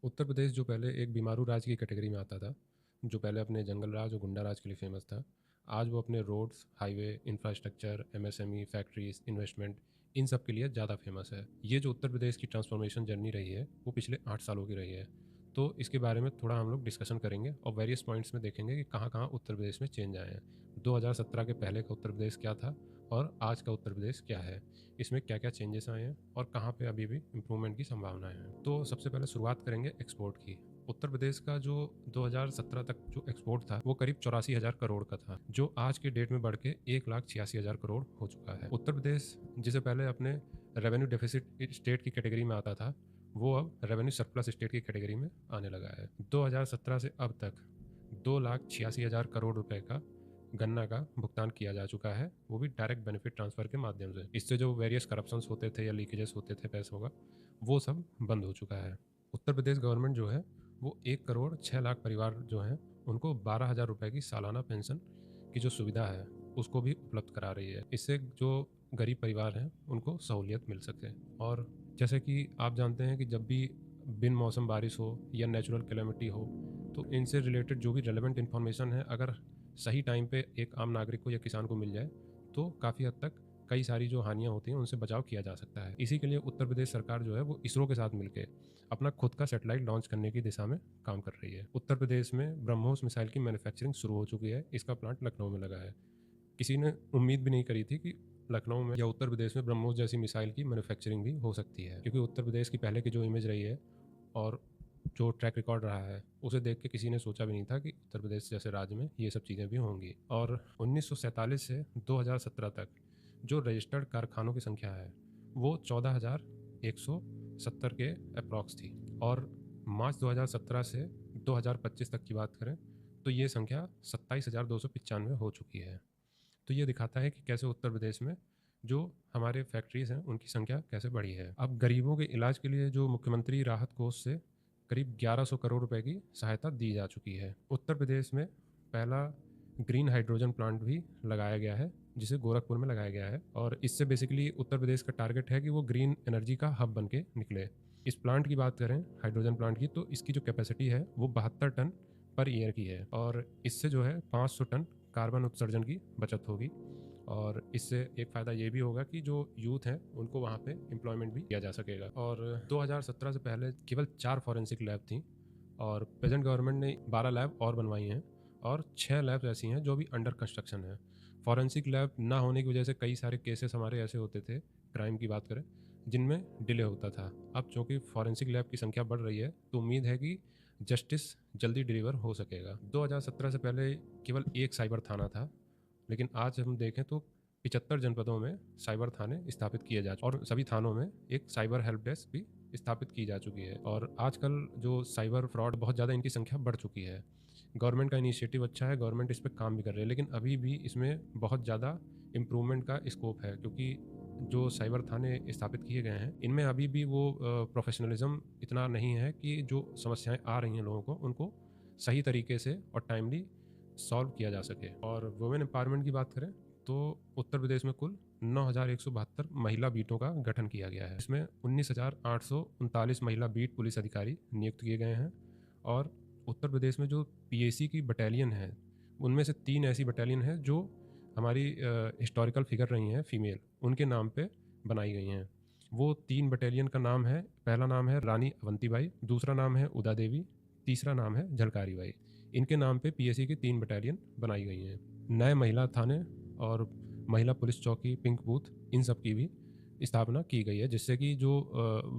उत्तर प्रदेश जो पहले एक बीमारू राज्य की कैटेगरी में आता था, जो पहले अपने जंगल राज और गुंडा राज के लिए फेमस था, आज वो अपने roads, highway, infrastructure, MSME, factories, investment, इन सब के लिए ज़्यादा फेमस है। ये जो उत्तर प्रदेश की ट्रांसफॉर्मेशन जर्नी रही है, वो पिछले 8 सालों की रही है। तो इसके बारे में थोड़ा हम लोग डिस्कशन करेंगे और वेरियस पॉइंट्स में देखेंगे कि कहाँ कहाँ उत्तर प्रदेश में चेंज आए हैं। 2017 के पहले का उत्तर प्रदेश क्या था और आज का उत्तर प्रदेश क्या है, इसमें क्या क्या चेंजेस आए हैं और कहाँ पे अभी भी इम्प्रूवमेंट की संभावनाएं हैं। तो सबसे पहले शुरुआत करेंगे एक्सपोर्ट की। उत्तर प्रदेश का जो 2017 तक जो एक्सपोर्ट था वो करीब 84,000 करोड़ का था, जो आज के डेट में बढ़ के 1,86,000 करोड़ हो चुका है। उत्तर प्रदेश जिसे पहले अपने रेवेन्यू डेफिसिट स्टेट की कैटेगरी में आता था, वो अब रेवेन्यू सरप्लस स्टेट की कैटेगरी में आने लगा है। 2017 से अब तक 2,86,000 करोड़ रुपए का गन्ना का भुगतान किया जा चुका है, वो भी डायरेक्ट बेनिफिट ट्रांसफर के माध्यम से। इससे जो वेरियस करप्शंस होते थे या लीकेजेस होते थे पैसों का, वो सब बंद हो चुका है। उत्तर प्रदेश गवर्नमेंट जो है वो 1,06,00,000 परिवार जो हैं उनको 12,000 रुपये की सालाना पेंशन की जो सुविधा है उसको भी उपलब्ध करा रही है। इससे जो गरीब परिवार हैं उनको सहूलियत मिल सके। और जैसे कि आप जानते हैं कि जब भी बिन मौसम बारिश हो या नेचुरल कैलेमिटी हो, तो इनसे रिलेटेड जो भी रेलेवेंट इन्फॉर्मेशन है अगर सही टाइम पे एक आम नागरिक को या किसान को मिल जाए तो काफ़ी हद तक कई सारी जो हानियां होती हैं उनसे बचाव किया जा सकता है। इसी के लिए उत्तर प्रदेश सरकार जो है वो इसरो के साथ मिलकर अपना खुद का सैटेलाइट लॉन्च करने की दिशा में काम कर रही है। उत्तर प्रदेश में ब्रह्मोस मिसाइल की मैन्युफैक्चरिंग शुरू हो चुकी है। इसका प्लांट लखनऊ में लगा है। किसी ने उम्मीद भी नहीं करी थी कि लखनऊ में या उत्तर प्रदेश में ब्रह्मोस जैसी मिसाइल की मैन्युफैक्चरिंग भी हो सकती है, क्योंकि उत्तर प्रदेश की पहले की जो इमेज रही है और जो ट्रैक रिकॉर्ड रहा है उसे देख के किसी ने सोचा भी नहीं था कि उत्तर प्रदेश जैसे राज्य में ये सब चीज़ें भी होंगी। और 1947 से 2017 तक जो रजिस्टर्ड कारखानों की संख्या है वो 14,170 के अप्रॉक्स थी। और मार्च 2017 से 2025 तक की बात करें तो ये संख्या 27,295 हो चुकी है। तो ये दिखाता है कि कैसे उत्तर प्रदेश में जो हमारे फैक्ट्रीज हैं उनकी संख्या कैसे बढ़ी है। अब गरीबों के इलाज के लिए जो मुख्यमंत्री राहत कोष से करीब 1100 करोड़ रुपए की सहायता दी जा चुकी है। उत्तर प्रदेश में पहला ग्रीन हाइड्रोजन प्लांट भी लगाया गया है, जिसे गोरखपुर में लगाया गया है। और इससे बेसिकली उत्तर प्रदेश का टारगेट है कि वो ग्रीन एनर्जी का हब बन के निकले। इस प्लांट की बात करें, हाइड्रोजन प्लांट की, तो इसकी जो कैपेसिटी है वो 72 टन पर ईयर की है। और इससे जो है 500 टन कार्बन उत्सर्जन की बचत होगी। और इससे एक फ़ायदा ये भी होगा कि जो यूथ हैं उनको वहाँ पे एम्प्लॉयमेंट भी किया जा सकेगा। और 2017 से पहले केवल 4 फॉरेंसिक लैब थी और प्रेजेंट गवर्नमेंट ने 12 लैब और बनवाई हैं और 6 लैब्स ऐसी हैं जो भी अंडर कंस्ट्रक्शन है। फॉरेंसिक लैब ना होने की वजह से कई सारे केसेस हमारे ऐसे होते थे, क्राइम की बात करें, जिनमें डिले होता था। अब चूँकि फॉरेंसिक लैब की संख्या बढ़ रही है तो उम्मीद है कि जस्टिस जल्दी डिलीवर हो सकेगा। 2017 से पहले केवल एक साइबर थाना था, लेकिन आज हम देखें तो 75 जनपदों में साइबर थाने स्थापित किए जा चुके और सभी थानों में एक साइबर हेल्प डेस्क भी स्थापित की जा चुकी है। और आजकल जो साइबर फ्रॉड बहुत ज़्यादा इनकी संख्या बढ़ चुकी है। गवर्नमेंट का इनिशिएटिव अच्छा है, गवर्नमेंट इस पर काम भी कर रही है, लेकिन अभी भी इसमें बहुत ज़्यादा इम्प्रूवमेंट का स्कोप है, क्योंकि जो साइबर थाने स्थापित किए गए हैं इनमें अभी भी वो प्रोफेशनलिज्म इतना नहीं है कि जो समस्याएं आ रही हैं लोगों को उनको सही तरीके से और टाइमली सॉल्व किया जा सके। और वुमेन एम्पावरमेंट की बात करें तो उत्तर प्रदेश में कुल 9,172 महिला बीटों का गठन किया गया है। इसमें 19,839 महिला बीट पुलिस अधिकारी नियुक्त किए गए हैं। और उत्तर प्रदेश में जो पीएसी की बटालियन है उनमें से 3 ऐसी बटालियन है जो हमारी हिस्टोरिकल फिगर रही हैं फीमेल, उनके नाम पे बनाई गई हैं। वो 3 बटालियन का नाम है, पहला नाम है रानी अवंतीबाई, दूसरा नाम है उदा देवी, तीसरा नाम है झलकारी बाई। इनके नाम पे पीएसी की 3 बटालियन बनाई गई हैं। नए महिला थाने और महिला पुलिस चौकी, पिंक बूथ, इन सब की भी स्थापना की गई है, जिससे कि जो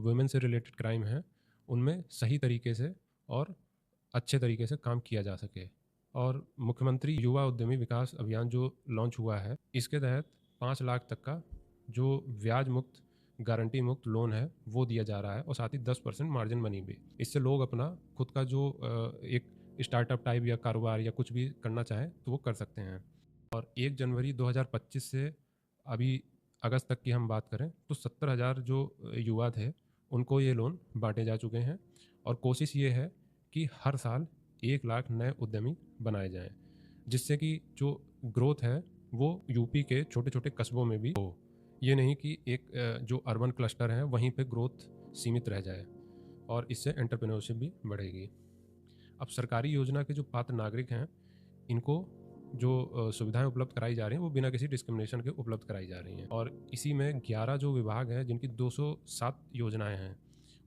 वुमेन से रिलेटेड क्राइम है उनमें सही तरीके से और अच्छे तरीके से काम किया जा सके। और मुख्यमंत्री युवा उद्यमी विकास अभियान जो लॉन्च हुआ है, इसके तहत 5 लाख तक का जो ब्याज मुक्त गारंटी मुक्त लोन है वो दिया जा रहा है और साथ ही 10% मार्जिन मनी भी। इससे लोग अपना खुद का जो एक स्टार्टअप टाइप या कारोबार या कुछ भी करना चाहें तो वो कर सकते हैं। और 1 जनवरी 2025 से अभी अगस्त तक की हम बात करें तो 70,000 जो युवा थे उनको ये लोन बांटे जा चुके हैं। और कोशिश ये है कि हर साल 1 लाख नए उद्यमी बनाए जाएं, जिससे कि जो ग्रोथ है वो यूपी के छोटे छोटे कस्बों में भी हो। ये नहीं कि एक जो अर्बन क्लस्टर है वहीं पे ग्रोथ सीमित रह जाए। और इससे एंटरप्रेन्योरशिप भी बढ़ेगी। अब सरकारी योजना के जो पात्र नागरिक हैं, इनको जो सुविधाएं उपलब्ध कराई जा रही हैं वो बिना किसी डिस्क्रिमिनेशन के उपलब्ध कराई जा रही हैं। और इसी में 11 जो विभाग हैं जिनकी 207 योजनाएं हैं,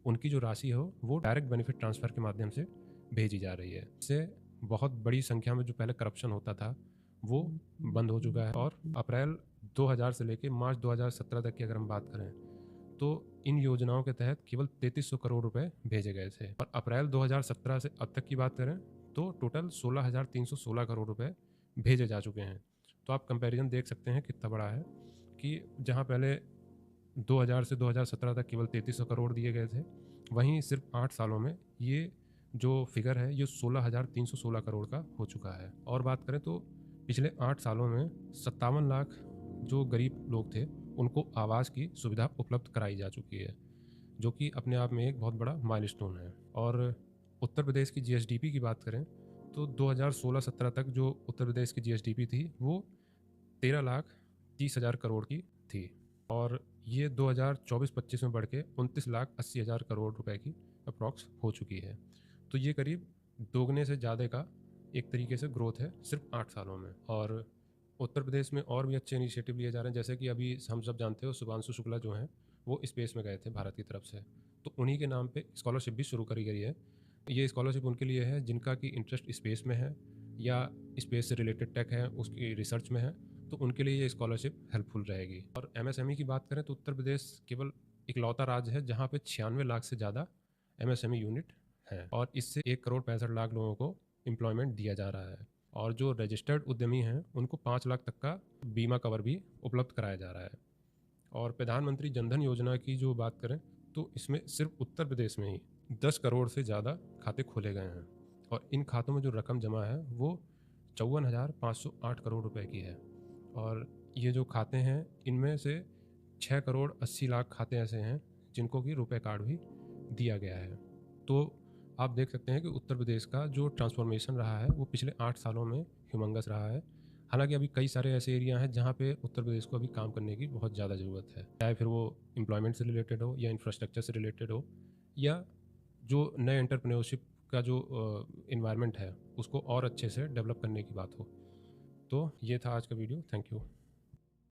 उनकी जो राशि हो वो डायरेक्ट बेनिफिट ट्रांसफ़र के माध्यम से भेजी जा रही है। इससे बहुत बड़ी संख्या में जो पहले करप्शन होता था वो बंद हो चुका है। और अप्रैल 2000 से लेकर मार्च 2017 तक की अगर हम बात करें तो इन योजनाओं के तहत केवल 3300 करोड़ रुपए भेजे गए थे। और अप्रैल 2017 से अब तक की बात करें तो टोटल 16,316 करोड़ रुपए भेजे जा चुके हैं। तो आप कंपैरिजन देख सकते हैं कितना बड़ा है कि जहां पहले 2000 से 2017 तक केवल 3300 करोड़ दिए गए थे, वहीं सिर्फ 8 सालों में ये जो फिगर है ये 16,316 करोड़ का हो चुका है। और बात करें तो पिछले 8 सालों में 57 लाख जो गरीब लोग थे उनको आवास की सुविधा उपलब्ध कराई जा चुकी है, जो कि अपने आप में एक बहुत बड़ा माइलस्टोन है। और उत्तर प्रदेश की जीएसडीपी की बात करें तो 2016-17 तक जो उत्तर प्रदेश की जीएसडीपी थी वो 13,30,000 करोड़ की थी, और ये 2024-25 में बढ़ के 29,80,000 करोड़ रुपए की अप्रॉक्स हो चुकी है। तो ये करीब दोगुने से ज़्यादा का एक तरीके से ग्रोथ है सिर्फ 8 सालों में। और उत्तर प्रदेश में और भी अच्छे इनिशिएटिव लिए जा रहे हैं, जैसे कि अभी हम सब जानते हो शुभांशु शुक्ला जो हैं वो स्पेस में गए थे भारत की तरफ से, तो उन्हीं के नाम पे स्कॉलरशिप भी शुरू करी गई है। ये स्कॉलरशिप उनके लिए है जिनका कि इंटरेस्ट स्पेस में है या स्पेस से रिलेटेड टेक है उसकी रिसर्च में है, तो उनके लिए ये स्कॉलरशिप हेल्पफुल रहेगी। और एमएसएमई की बात करें तो उत्तर प्रदेश केवल इकलौता राज्य है जहाँ पे 96 लाख से ज़्यादा एमएसएमई यूनिट हैं, और इससे 1,65,00,000 लोगों को एम्प्लॉयमेंट दिया जा रहा है। और जो रजिस्टर्ड उद्यमी हैं उनको 5 लाख तक का बीमा कवर भी उपलब्ध कराया जा रहा है। और प्रधानमंत्री जनधन योजना की जो बात करें तो इसमें सिर्फ उत्तर प्रदेश में ही 10 करोड़ से ज़्यादा खाते खोले गए हैं, और इन खातों में जो रकम जमा है वो 54,508 करोड़ रुपए की है। और ये जो खाते हैं इनमें से 6 करोड़ 80 लाख खाते ऐसे हैं जिनको कि रुपए कार्ड भी दिया गया है। तो आप देख सकते हैं कि उत्तर प्रदेश का जो ट्रांसफॉर्मेशन रहा है वो पिछले 8 सालों में ह्यूमंगस रहा है। हालांकि अभी कई सारे ऐसे एरिया हैं जहाँ पे उत्तर प्रदेश को अभी काम करने की बहुत ज़्यादा ज़रूरत है, चाहे फिर वो एम्प्लॉयमेंट से रिलेटेड हो या इंफ्रास्ट्रक्चर से रिलेटेड हो या जो नए एंटरप्रेन्योरशिप का जो इन्वायरमेंट है उसको और अच्छे से डेवलप करने की बात हो। तो ये था आज का वीडियो। Thank you.